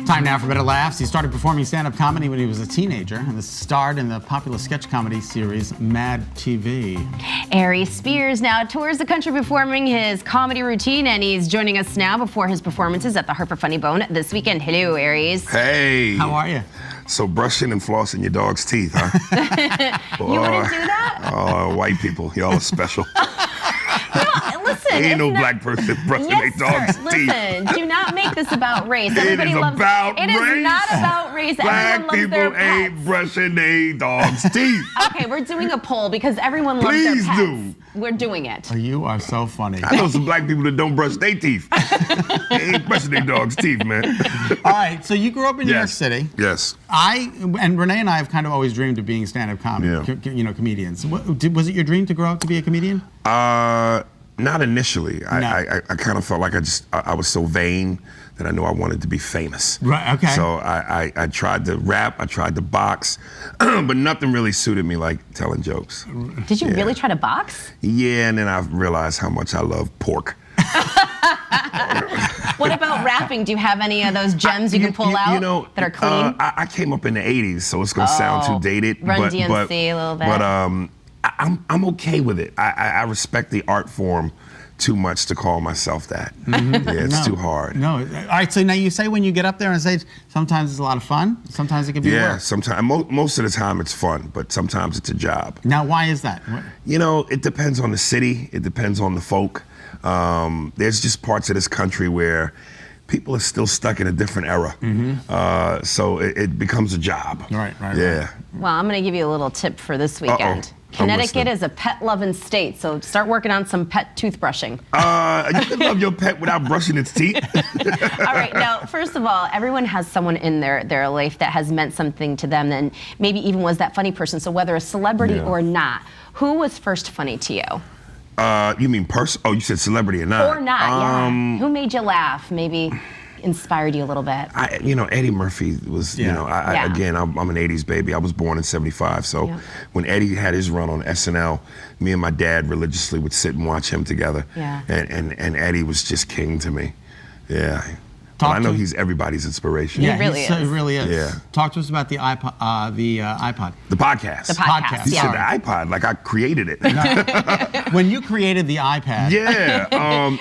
Time now for better laughs. He started performing stand-up comedy when he was a teenager and starred in the popular sketch comedy series Mad TV. Aries Spears now tours the country performing his comedy routine, and he's joining us now before his performances at the Hartford Funny Bone this weekend. Hello, Aries. Hey. How are you? So brushing and flossing your dog's teeth, huh? You wouldn't do that? Oh, white people, y'all are special. No, listen. Ain't no black person brushing their dog's teeth. Listen, do not make this about race. It is about it race. It is not about race. Black Everyone loves their people ain't pets. brushing their dog's teeth. Okay, we're doing a poll because everyone loves their Please pets. do. We're doing it. Oh, you are so funny. I know some black people that don't brush their teeth. They ain't brushing their dog's teeth, man. All right, so you grew up in New York Yes. City. Yes. And Renee and I have kind of always dreamed of being stand-up comedians. Was it your dream to grow up to be a comedian? Not initially. No. I kind of felt like I was so vain that I knew I wanted to be famous. Right, okay. So I tried to rap, I tried to box, but nothing really suited me like telling jokes. Did you really try to box? Yeah, and then I realized how much I love pork. What about rapping? Do you have any of those gems you can pull out that are clean? I came up in the 80s, so it's going to sound too dated. Run DMC a little bit. But I'm okay with it. I respect the art form too much to call myself that. Yeah, it's too hard. No. All right, so now you say when you get up there on stage, sometimes it's a lot of fun, sometimes it can be Yeah, work. sometimes. Most of the time it's fun, but sometimes it's a job. Now, why is that? It depends on the city. It depends on the folk. There's just parts of this country where people are still stuck in a different era. So it becomes a job. Right. Yeah. Well, I'm going to give you a little tip for this weekend. Connecticut is a pet-loving state, so start working on some pet toothbrushing. You can love your pet without brushing its teeth. All right, now, first of all, everyone has someone in their life that has meant something to them, and maybe even was that funny person. So whether a celebrity or not, who was first funny to you? You mean person? Oh, you said celebrity or not? Or not, yeah. Who made you laugh? Maybe inspired you a little bit? Eddie Murphy was, again, I'm an 80s baby. I was born in 75. So when Eddie had his run on SNL, me and my dad religiously would sit and watch him together. Yeah. And Eddie was just king to me. Yeah. But I know he's everybody's inspiration. Yeah, he really is. Yeah. Talk to us about the iPod. The podcast. The podcast, You yeah. said the iPod, like I created it. When you created the iPad. Yeah,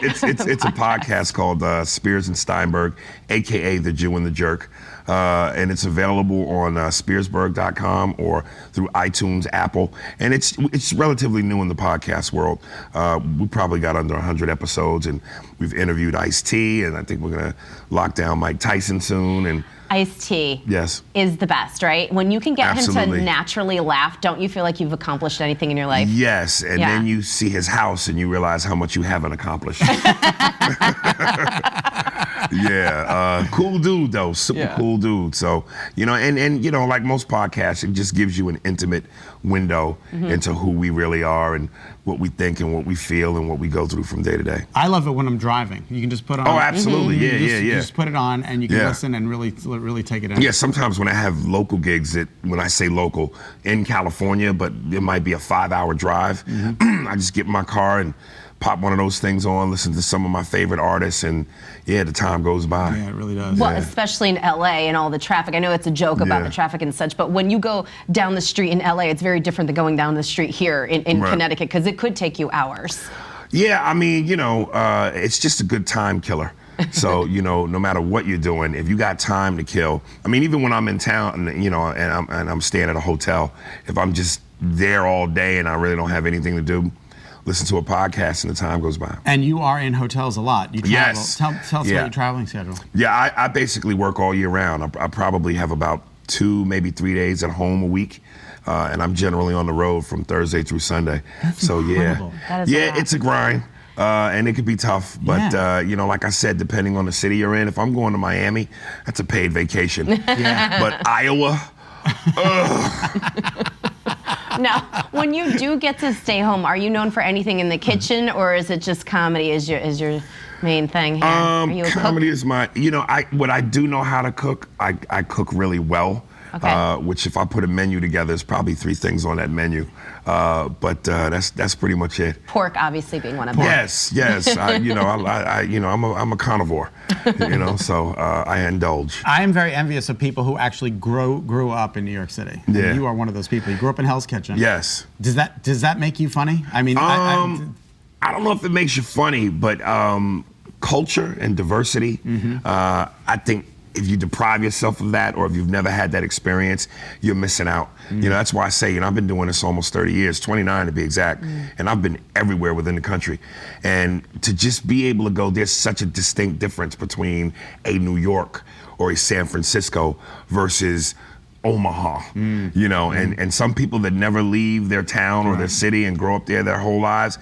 it's a podcast called Spears and Steinberg, AKA The Jew and the Jerk. And it's available on spearsburg.com or through iTunes, Apple. And it's relatively new in the podcast world. We probably got under 100 episodes, and we've interviewed Ice-T, and I think we're going to lock down Mike Tyson soon. And Ice-T yes. is the best, right? When you can get him to naturally laugh, don't you feel like you've accomplished anything in your life? Yes, and then you see his house and you realize how much you haven't accomplished. Yeah, cool dude though, super cool dude. So, and like most podcasts, it just gives you an intimate window into who we really are and what we think and what we feel and what we go through from day to day. I love it when I'm driving. You can just put on. Oh, absolutely, You just put it on and you can listen and really take it in. Yeah, sometimes when I have local gigs, when I say local, in California, but it might be a 5-hour drive, I just get in my car and pop one of those things on, listen to some of my favorite artists, and the time goes by. Yeah, it really does. Well, especially in LA and all the traffic. I know it's a joke about the traffic and such, but when you go down the street in LA, it's very different than going down the street here in Connecticut, because it could take you hours. Yeah, I mean, it's just a good time killer. So, no matter what you're doing, if you got time to kill, I mean, even when I'm in town, and I'm staying at a hotel, if I'm just there all day and I really don't have anything to do, listen to a podcast and the time goes by. And you are in hotels a lot. You travel. Yes. Tell us about your traveling schedule. Yeah, I basically work all year round. I probably have about 2, maybe 3 days at home a week. And I'm generally on the road from Thursday through Sunday. That's incredible. That is a lot. It's a grind. And it could be tough, but like I said, depending on the city you're in, if I'm going to Miami, that's a paid vacation. But Iowa, Now, when you do get to stay home, are you known for anything in the kitchen, or is it just comedy is your main thing here? Comedy is my, what I do know how to cook, I cook really well. Okay. which if I put a menu together, there's probably 3 things on that menu. But that's pretty much it. Pork, obviously, being one of them. Yes. I'm a carnivore, so I indulge. I am very envious of people who actually grew up in New York City. Yeah. And you are one of those people. You grew up in Hell's Kitchen. Yes. Does that make you funny? I mean, I don't know if it makes you funny, but culture and diversity, I think if you deprive yourself of that, or if you've never had that experience, you're missing out. That's why I say, I've been doing this almost 30 years, 29 to be exact, and I've been everywhere within the country. And to just be able to go, there's such a distinct difference between a New York or a San Francisco versus Omaha, and some people that never leave their town or their city and grow up there their whole lives.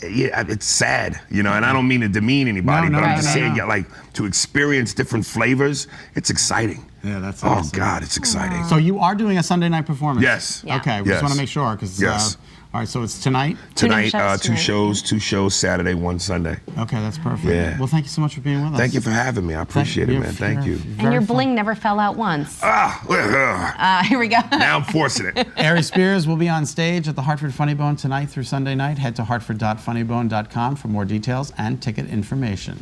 Yeah, it's sad, and I don't mean to demean anybody, but I'm just saying, like, to experience different flavors, it's exciting. Yeah, that's awesome. Oh God, it's exciting. So you are doing a Sunday night performance? Yes. Yeah. Okay, we just want to make sure, because all right, so it's tonight? Tonight, Two shows 2 shows, Saturday, 1 Sunday. Okay, that's perfect. Yeah. Well, thank you so much for being with us. Thank you for having me. I appreciate it, man. Thank you. And your bling never fell out once. Here we go. Now I'm forcing it. Aries Spears will be on stage at the Hartford Funny Bone tonight through Sunday night. Head to hartford.funnybone.com for more details and ticket information.